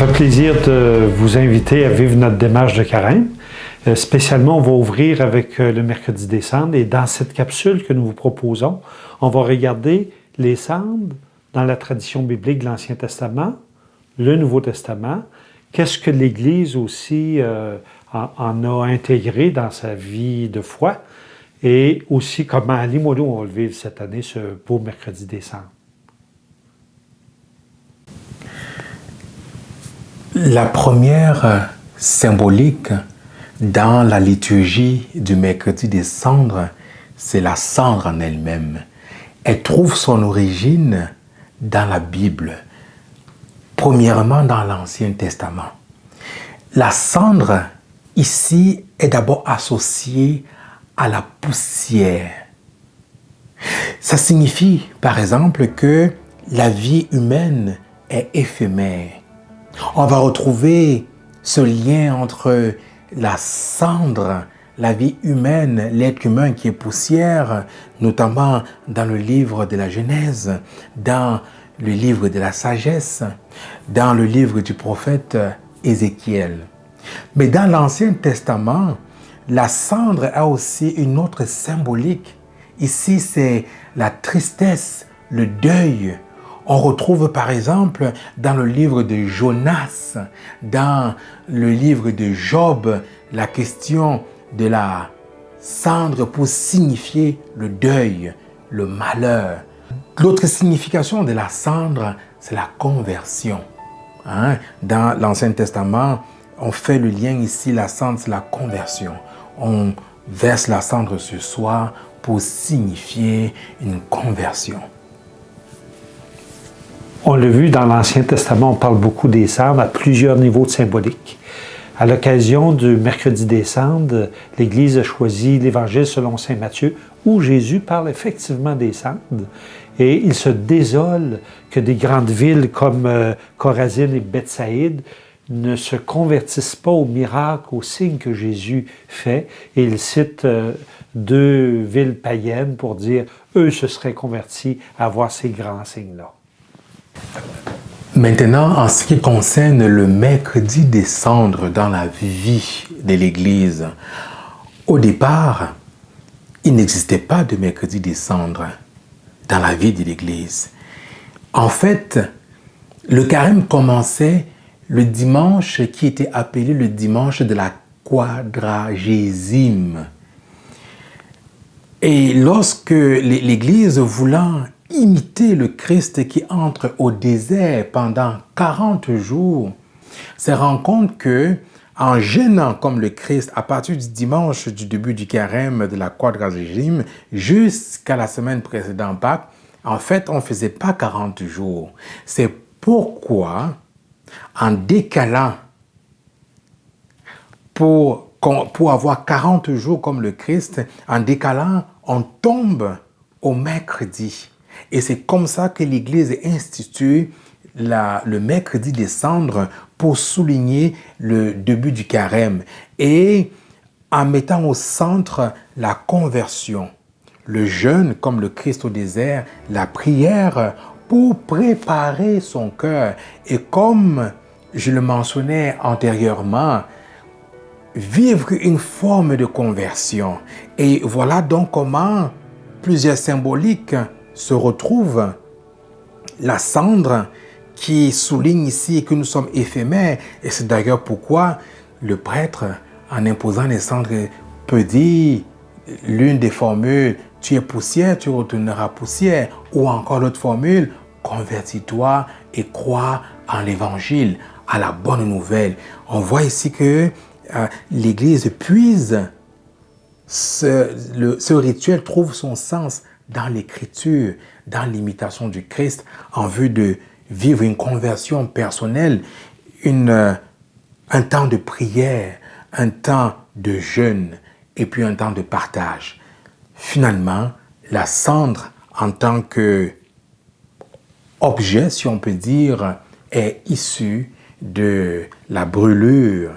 fait plaisir de vous inviter à vivre notre démarche de carême. Spécialement, on va ouvrir avec le mercredi des cendres et dans cette capsule que nous vous proposons, on va regarder les cendres dans la tradition biblique de l'Ancien Testament, le Nouveau Testament, qu'est-ce que l'Église aussi en a intégré dans sa vie de foi et aussi comment à Limoilou on va le vivre cette année, ce beau mercredi des cendres. La première symbolique dans la liturgie du mercredi des cendres, c'est la cendre en elle-même. Elle trouve son origine dans la Bible, premièrement dans l'Ancien Testament. La cendre, ici, est d'abord associée à la poussière. Ça signifie, par exemple, que la vie humaine est éphémère. On va retrouver ce lien entre la cendre, la vie humaine, l'être humain qui est poussière, notamment dans le livre de la Genèse, dans le livre de la sagesse, dans le livre du prophète Ézéchiel. Mais dans l'Ancien Testament, la cendre a aussi une autre symbolique. Ici, c'est la tristesse, le deuil. On retrouve par exemple dans le livre de Jonas, dans le livre de Job, la question de la cendre pour signifier le deuil, le malheur. L'autre signification de la cendre, c'est la conversion. Dans l'Ancien Testament, on fait le lien ici, la cendre, c'est la conversion. On verse la cendre sur soi pour signifier une conversion. On l'a vu dans l'Ancien Testament, on parle beaucoup des cendres à plusieurs niveaux de symbolique. À l'occasion du mercredi des cendres, l'Église a choisi l'Évangile selon saint Matthieu, où Jésus parle effectivement des cendres. Et il se désole que des grandes villes comme Chorazine et Bethsaïde ne se convertissent pas aux miracles, aux signes que Jésus fait. Et il cite deux villes païennes pour dire eux se seraient convertis à voir ces grands signes-là. Maintenant, en ce qui concerne le mercredi des cendres dans la vie de l'Église, au départ, il n'existait pas de mercredi des cendres dans la vie de l'Église. En fait, le carême commençait le dimanche qui était appelé le dimanche de la quadragésime. Et lorsque l'Église voulant imiter le Christ qui entre au désert pendant 40 jours, se rend compte que, en jeûnant comme le Christ à partir du dimanche du début du carême de la quadragésime jusqu'à la semaine précédente Pâques, en fait, on ne faisait pas 40 jours. C'est pourquoi, en décalant pour avoir 40 jours comme le Christ, en décalant, on tombe au mercredi. Et c'est comme ça que l'Église institue le mercredi des cendres pour souligner le début du carême et en mettant au centre la conversion, le jeûne comme le Christ au désert, la prière pour préparer son cœur. Et comme je le mentionnais antérieurement, vivre une forme de conversion. Et voilà donc comment plusieurs symboliques se retrouvent. La cendre qui souligne ici que nous sommes éphémères, et c'est d'ailleurs pourquoi le prêtre, en imposant les cendres, peut dire l'une des formules « tu es poussière, tu retourneras poussière » ou encore l'autre formule « convertis-toi et crois en l'Évangile, à la bonne nouvelle ». On voit ici que l'Église puise, ce rituel trouve son sens dans l'Écriture, dans l'imitation du Christ, en vue de vivre une conversion personnelle, un temps de prière, un temps de jeûne et puis un temps de partage. Finalement, la cendre en tant qu'objet, si on peut dire, est issue de la brûlure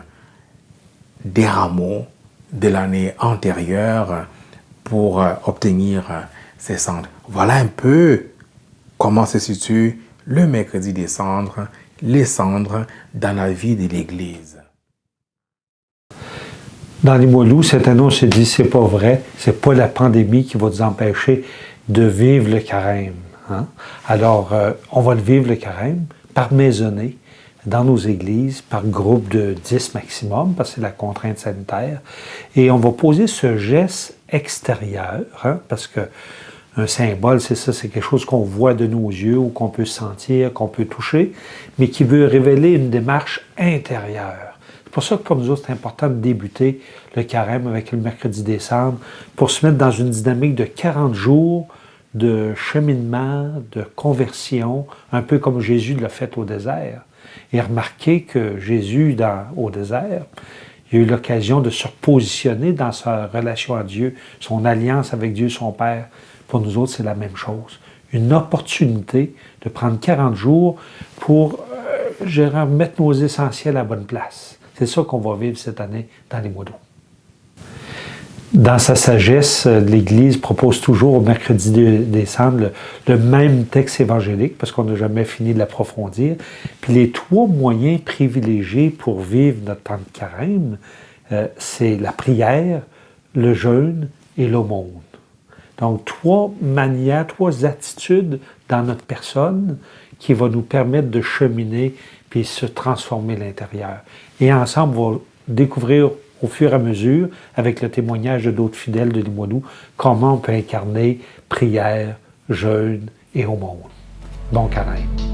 des rameaux de l'année antérieure pour obtenir ces cendres. Voilà un peu comment se situe le mercredi des cendres, les cendres dans la vie de l'Église. Dans Limoilou, cette année, on se dit, c'est pas vrai, c'est pas la pandémie qui va nous empêcher de vivre le carême. Hein? Alors, on va le vivre le carême par maisonnée, dans nos églises, par groupe de 10 maximum, parce que c'est la contrainte sanitaire. Et on va poser ce geste extérieur, hein, parce que un symbole, c'est ça, c'est quelque chose qu'on voit de nos yeux ou qu'on peut sentir, qu'on peut toucher, mais qui veut révéler une démarche intérieure. C'est pour ça que pour nous autres, c'est important de débuter le carême avec le mercredi des cendres pour se mettre dans une dynamique de 40 jours de cheminement, de conversion, un peu comme Jésus l'a fait au désert. Et remarquez que Jésus, au désert, il a eu l'occasion de se repositionner dans sa relation à Dieu, son alliance avec Dieu, son Père. Pour nous autres, c'est la même chose. Une opportunité de prendre 40 jours pour mettre nos essentiels à la bonne place. C'est ça qu'on va vivre cette année dans les mois d'août. Dans sa sagesse, l'Église propose toujours au mercredi des cendres le même texte évangélique, parce qu'on n'a jamais fini de l'approfondir. Puis les 3 moyens privilégiés pour vivre notre temps de carême, c'est la prière, le jeûne et l'aumône. Donc 3 manières, 3 attitudes dans notre personne qui vont nous permettre de cheminer puis se transformer à l'intérieur. Et ensemble, on va découvrir au fur et à mesure, avec le témoignage de d'autres fidèles de Limoilou, comment on peut incarner prière, jeûne et aumône. Bon carême.